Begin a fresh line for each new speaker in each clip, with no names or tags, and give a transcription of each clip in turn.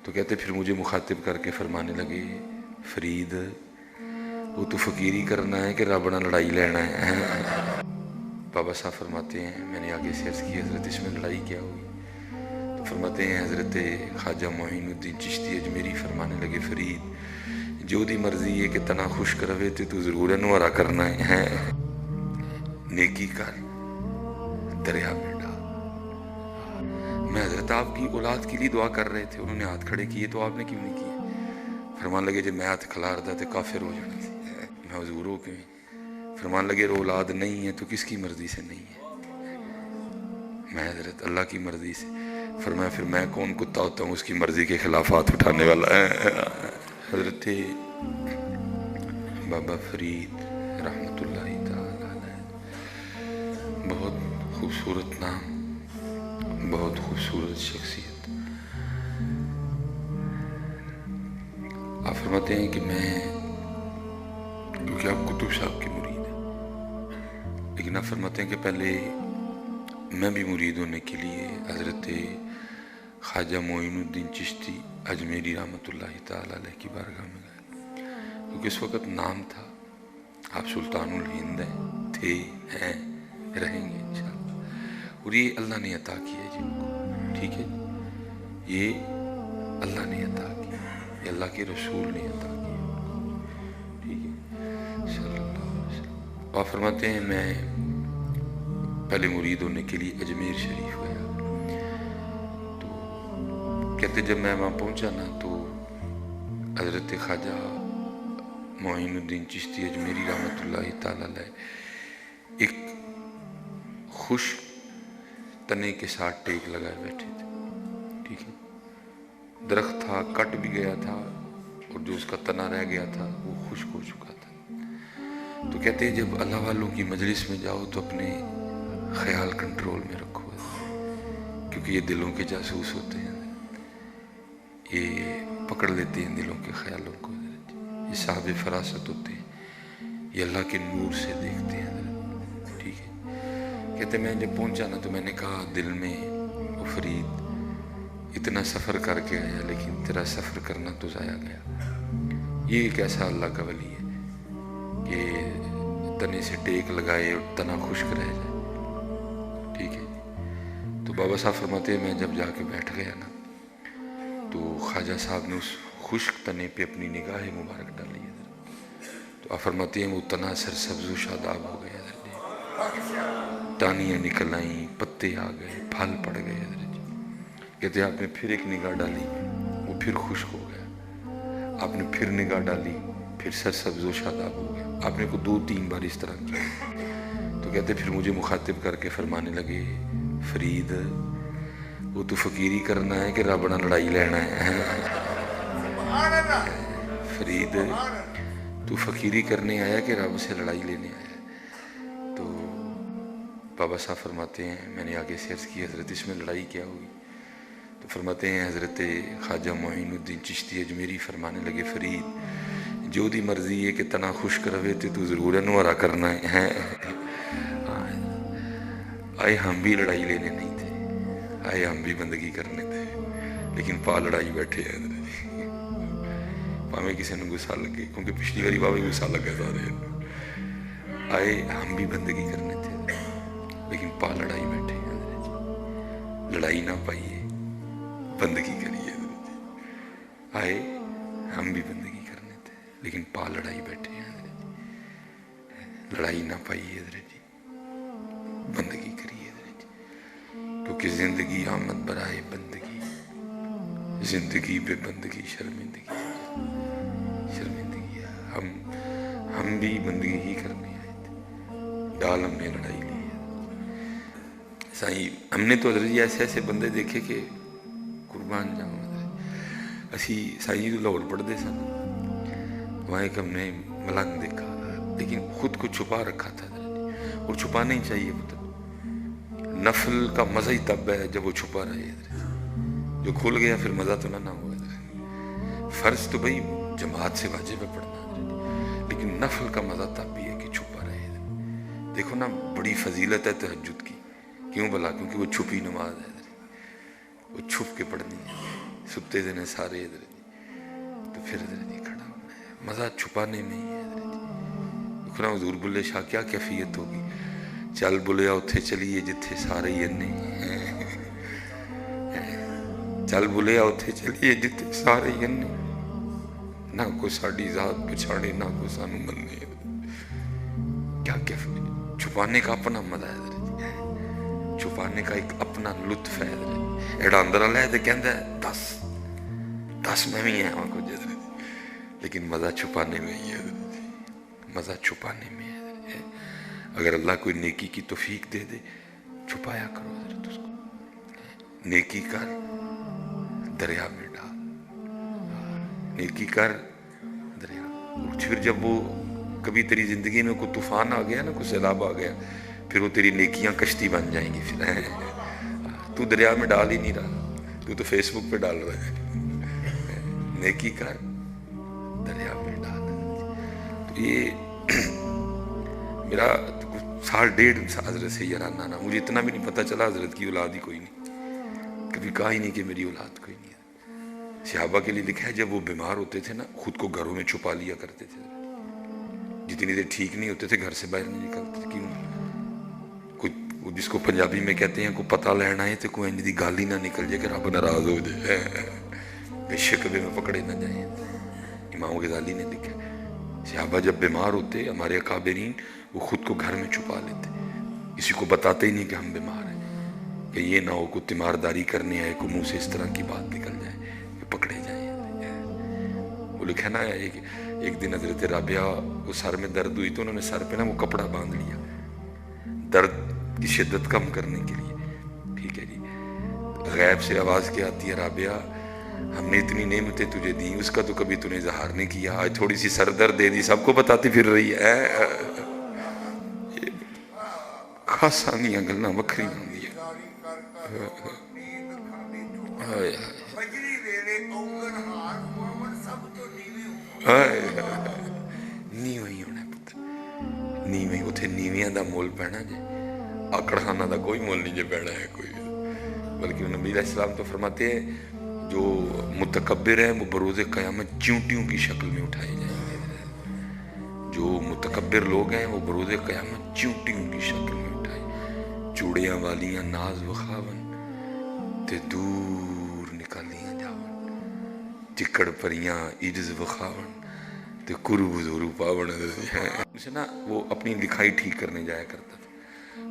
تو کہتے پھر مجھے مخاطب کر کے فرمانے لگے فرید وہ تو فقیری کرنا ہے کہ رب نہ لڑائی لینا ہے. بابا صاحب فرماتے ہیں میں نے آگے سے عرض کی حضرت اس میں لڑائی کیا ہوئی؟ تو فرماتے ہیں حضرت خواجہ معین الدین چشتی اجمیری فرمانے لگے فرید جو دی مرضی ہے کہ تنا خشک رہے تو ضرور انوارا کرنا ہے. نیکی کر دریا میں ڈال. میں حضرت آپ کی اولاد کے لیے دعا کر رہے تھے, انہوں نے ہاتھ کھڑے کیے تو آپ نے کیوں نہیں کیے؟ فرمان لگے جب میں ہاتھ کھلا رہا تھا کافر ہو جانا تھی. میں حضور ہو کے فرمان لگے اولاد نہیں ہے تو کس کی مرضی سے نہیں ہے؟ میں حضرت اللہ کی مرضی سے. فرمایا پھر میں کون کتا ہوتا ہوں اس کی مرضی کے خلاف ہاتھ اٹھانے والا ہے. حضرت بابا فرید رحمۃ اللہ تعالی علیہ, بہت خوبصورت نام, بہت خوبصورت شخصیت. آپ فرماتے ہیں کہ میں, کیونکہ آپ کتب صاحب کے مرید ہیں, لیکن آپ فرماتے ہیں کہ پہلے میں بھی مرید ہونے کے لیے حضرت خواجہ معین الدین چشتی اجمیری رحمۃ اللہ تعالی علیہ کی بارگاہ میں گئے, کیونکہ اس وقت نام تھا آپ سلطان الہند ہیں, تھے, ہیں, رہیں گے انشاءاللہ. اور یہ اللہ نے عطا کیا ہے جن کو, ٹھیک ہے, یہ اللہ نے عطا کیا, یہ اللہ کے رسول نے عطا کیا, ٹھیک ہے, صلی اللہ علیہ وسلم. آپ فرماتے ہیں میں پہلے مرید ہونے کے لیے اجمیر شریف گیا, تو کہتے جب میں وہاں پہنچا نا تو حضرت خواجہ معین الدین چشتی اجمیری رحمۃ اللہ تعالی علیہ ایک خوش تنے کے ساتھ ٹیک لگائے بیٹھے تھے, ٹھیک ہے, درخت تھا کٹ بھی گیا تھا اور جو اس کا تنا رہ گیا تھا وہ خشک ہو چکا تھا. تو کہتے ہیں جب اللہ والوں کی مجلس میں جاؤ تو اپنے خیال کنٹرول میں رکھو, کیونکہ یہ دلوں کے جاسوس ہوتے ہیں, یہ پکڑ لیتے ہیں دلوں کے خیالوں کو, یہ صاحب فراست ہوتے ہیں, یہ اللہ کے نور سے دیکھتے ہیں, ٹھیک ہے. کہتے میں جب پہنچا نا تو میں نے کہا دل میں, او فرید اتنا سفر کر کے آیا لیکن تیرا سفر کرنا تو ضائع گیا. یہ ایک ایسا اللہ کا ولی ہے کہ تنے سے ٹیک لگائے اور تنا خشک رہ جائے, ٹھیک ہے. تو بابا صاحب فرماتے ہیں میں جب جا کے بیٹھ گیا نا تو خواجہ صاحب نے اس خشک تنے پہ اپنی نگاہ مبارک ڈالی ہے, تو آپ فرماتے ہیں وہ تنا سرسبز و شاداب ہو گیا, ٹانیاں نکل آئیں, پتے آ گئے, پھل پڑ گئے. کہتے ہیں آپ نے پھر ایک نگاہ ڈالی وہ پھر خشک ہو گیا, آپ نے پھر نگاہ ڈالی پھر سرسبز و شاداب ہو گیا. آپ نے کو 2-3 بار اس طرح کیا. تو کہتے پھر مجھے مخاطب کر کے فرمانے لگے فرید وہ تو فقیری کرنا ہے کہ رب نہ لڑائی لینا ہے. فرید تو فقیری کرنے آیا کہ رب سے لڑائی لینے آیا. تو بابا صاحب فرماتے ہیں میں نے آگے سے عرض کی حضرت اس میں لڑائی کیا ہوئی؟ تو فرماتے ہیں حضرت خواجہ معین الدین چشتی اجمیری فرمانے لگے فرید جو دی مرضی ہے کہ تنا خشک رہے تو ضرور انوارا کرنا ہے. آئے ہم بھی لڑائی لینے نہیں تھے, آئے ہم بھی بندگی کرنے تھے, لیکن پا لڑائی بیٹھے ہیں پاویں کسی نے غصہ لگے, کیونکہ پچھلی باری پاویں غصہ لگا سارے. آئے ہم بھی بندگی کرنے تھے لیکن پا لڑائی بیٹھے ہیں, لڑائی نہ پائیے بندگی کریے. آئے ہم بھی بندگی کرنے تھے لیکن پا لڑائی بیٹھے ہیں, لڑائی نہ پائیے حضرت جی, بندگی کریے حضرت جی, کیونکہ زندگی آمد برائے بندگی, زندگی بے بندگی شرمندگی, شرمندگی. ہم بھی بندگی ہی کرنے آئے تھے, ڈال ہم نے لڑائی لی ہے. سائیں ہم نے تو حضرت جی ایسے ایسے بندے دیکھے کہ قربان جاؤں. اسی سائیں جی تو لاہور پڑھتے سن, وہاں ایک ہم نے ملنگ دیکھا لیکن خود کو چھپا رکھا تھا, اور چھپانا ہی چاہیے. مطلب نفل کا مزہ ہی تب ہے جب وہ چھپا رہے, جو کھل گیا پھر مزہ تو نہ ہوا. فرض تو بھائی جماعت سے واجب ہے پڑھنا, لیکن نفل کا مزہ تب بھی ہے کہ چھپا رہے. دیکھو نا بڑی فضیلت ہے تہجد کی, کیوں بھلا؟ کیونکہ وہ چھپی نماز ہے, وہ چھپ کے پڑھنی ہے. सुते दिन सारे इधर जी, तो फिर इधर जी खड़ा होना है, मज़ा छुपाने में ही है इधर जी। देखो ना हुजूर बुल्ले शाह क्या कैफियत होगी, चल बुलिया उत्थे चलीए जिथे सारे ही नहीं, चल बुलिया उत्थे चलीए जिथे सारे ही नहीं, ना कोई साड़ी जात पछाड़े ना कोई सानू मन्ने। क्या कैफियत, छुपाने का अपना मजा है इधर जी, छुपाने का एक अपना लुत्फ है इधर। एड़ा अंदर आला है तो कहता है दस दस मैं भी है कुछ इधर, लेकिन मजा छुपाने में ही है इधर जी, मजा छुपाने में है इधर जी। अगर अल्लाह कोई नेकी की तौफीक दे दे, छुपाया करो हजरत उसको, नेकी कर दरिया में डाल, नेकी कर दरिया। फिर जब वो कभी तेरी जिंदगी में कोई तूफान आ गया ना, कोई सैलाब आ गया, फिर वो तेरी नेकियां कश्ती बन जाएंगी। फिर तू दरिया में डाल ही नहीं रहा, तू तो फेसबुक पे डाल रहा है, नेकी कर दरिया में डाल। तो ये मेरा साल डेढ़ हजरत से याराना ना, मुझे इतना भी नहीं पता चला हजरत की औलाद ही कोई नहीं, कभी कहा ही नहीं कि मेरी औलाद कोई नहीं है। सहाबा के लिए लिखा है जब वो बीमार होते थे ना, खुद को घरों में छुपा लिया करते थे, जितनी देर ठीक नहीं होते थे घर से बाहर नहीं निकलते थे। क्यों? कोई जिसको पंजाबी में कहते हैं को पता लेना है तो कोई इंज दी गाल ही ना निकल जाए कि रब नाराज हो जाए, बेशक भी में पकड़े ना जाए। इमाम गजाली ने लिखा सहाबा जब बीमार होते हमारे अकाबरीन वो खुद को घर में छुपा लेते, किसी को बताते ही नहीं कि हम बीमार हैं, कि ये ना हो को तीमारदारी करने आए को मुंह से इस तरह की बात निकल जाए कि पकड़े जाए। वो लिखा ना एक दिन हजरत राबिया को सर में दर्द हुई तो उन्होंने सर पे ना वो कपड़ा बांध लिया दर्द की शिद्दत कम करने के लिए, ठीक है जी। गैब से आवाज़ क्या आती है, राबिया हमने इतनी नेमतें तुझे दी, उसका तो कभी तूने इजहार नहीं किया, आज थोड़ी सी सर दर्द दे दी सबको बताती फिर रही है। खासा नहीं गल्ला वक्री होंगी नीव ही होना पुत्र, नीव ही उथे नीवियां दा मोल पैना जे, आकड़खाना दा कोई मोल नहीं जे पैना है कोई। बल्कि नबी अलैहिस्सलाम तो फरमाते हैं जो मुतकब्बिर हैं वो बरोज़े क़यामत चींटियों की शक्ल में उठाए जाएंगे। जो मुतकब्बिर लोग हैं वो बरोज़े क़यामत चींटियों की शक्ल में उठाए, चूड़ियां वालियां नाज वखावन ते दूर निकालियां जावन, चिकड़ परियां इज्ज वखावन ते कुरु बुजुरु पावन। उसे ना वो अपनी लिखाई ठीक करने जाया करता था।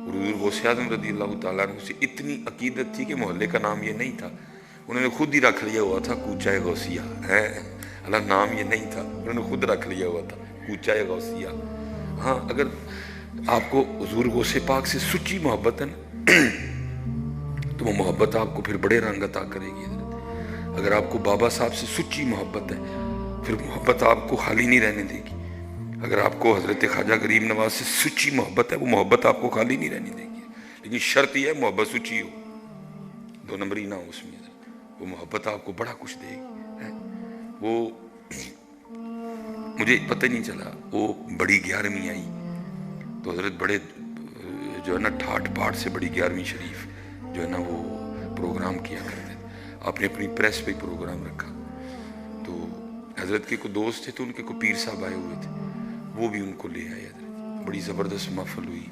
हुज़ूर गौसे आज़म रज़ी अल्लाह तआला अन्हु से इतनी अकीदत थी कि मोहल्ले का नाम ये नहीं था, उन्होंने खुद ही रख लिया हुआ था कूचा गौसिया है, अल्लाह नाम ये नहीं था, उन्होंने खुद रख लिया हुआ था कूचा गौसिया। हाँ, अगर आपको हुज़ूर गौसे पाक से सच्ची मोहब्बत है ना तो वो मोहब्बत आपको फिर बड़े रंग अता करेगी। अगर आपको बाबा साहब से सच्ची मोहब्बत है फिर मोहब्बत आपको खाली नहीं रहने देगी। अगर आपको हज़रत ख्वाजा गरीब नवाज से सच्ची मोहब्बत है वो मोहब्बत आपको खाली नहीं रहने देगी, लेकिन शर्त यह है मोहब्बत सच्ची हो, दो नंबरी ना हो उसमें, वो मोहब्बत आपको बड़ा कुछ देगी है। वो मुझे पता ही नहीं चला, वो बड़ी 11वीं आई तो हज़रत बड़े जो है ना ठाट बाट से बड़ी 11वीं शरीफ जो है ना वो प्रोग्राम किया करते थे, आपने अपनी प्रेस पे प्रोग्राम रखा। तो हज़रत के को दोस्त थे तो उनके को पीर साहब आए हुए थे, वो भी उनको ले आए हज़रत, बड़ी ज़बरदस्त महफिल हुई,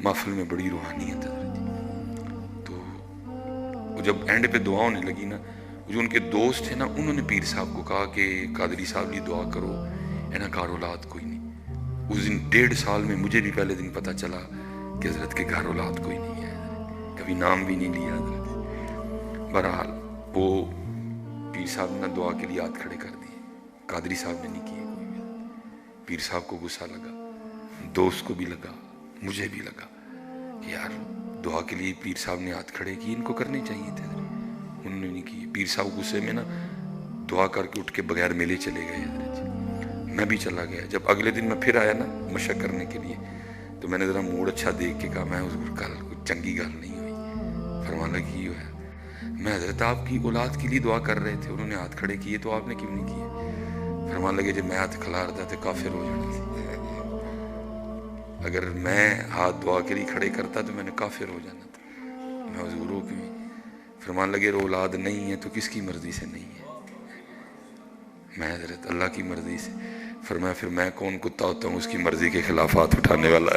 महफिल में बड़ी रूहानियत हज़रत। तो वो जब एंड पे दुआ होने लगी ना, जो उनके दोस्त थे ना उन्होंने पीर साहब को कहा कि कादरी साहब लिए दुआ करो, एना कार औलाद कोई नहीं। उस दिन 1.5 साल में मुझे भी पहले दिन पता चला कि हज़रत के घर औलाद कोई नहीं है, कभी नाम भी नहीं लिया हज़रत। बहरहाल वो पीर साहब ने दुआ के लिए हाथ खड़े कर दिए, कादरी साहब ने नहीं किए कोई भी। पीर साहब को गुस्सा लगा, दोस्त को भी लगा, मुझे भी लगा कि यार दुआ के लिए पीर साहब ने हाथ खड़े किए, इनको करने चाहिए थे, उन्होंने नहीं किए। पीर साहब गुस्से में ना दुआ करके उठ के बगैर मिले चले गए हज़रत। मैं भी चला गया। जब अगले दिन मैं फिर आया ना मशक करने के लिए तो मैंने ज़रा मूड अच्छा देख के कहा मैं उस कल कुछ चंगी गल नहीं हुई। फरमान लगी है मैं हज़रत आपकी औलाद के लिए दुआ कर रहे थे, उन्होंने हाथ खड़े किए तो आपने क्यों नहीं किए? फरमान लगे जब मैं हाथ खिलारता तो काफिर हो जाना सी, अगर मैं हाथ दुआ के लिए खड़े करता तो मैंने काफिर हो जाना था, मैं हुज़ूर क्यों। फरमान लगे औलाद नहीं है तो किसकी मर्जी से नहीं है? मैं हजरत अल्लाह की मर्जी से। फरमाया फिर मैं कौन कुत्ता होता हूँ उसकी मर्जी के खिलाफ हाथ उठाने वाला?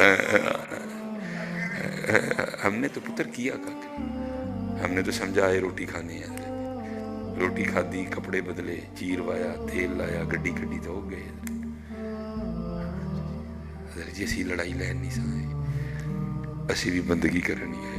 हमने तो पुत्र किया काक, हमने तो समझा आए रोटी खानी है। रोटी खाधी, कपड़े बदले, चीर वाया, तेल लाया, गड्डी कड्डी तो हो गए। जी असी लड़ाई लैन नहीं साए, असी भी बंदगी करनी है।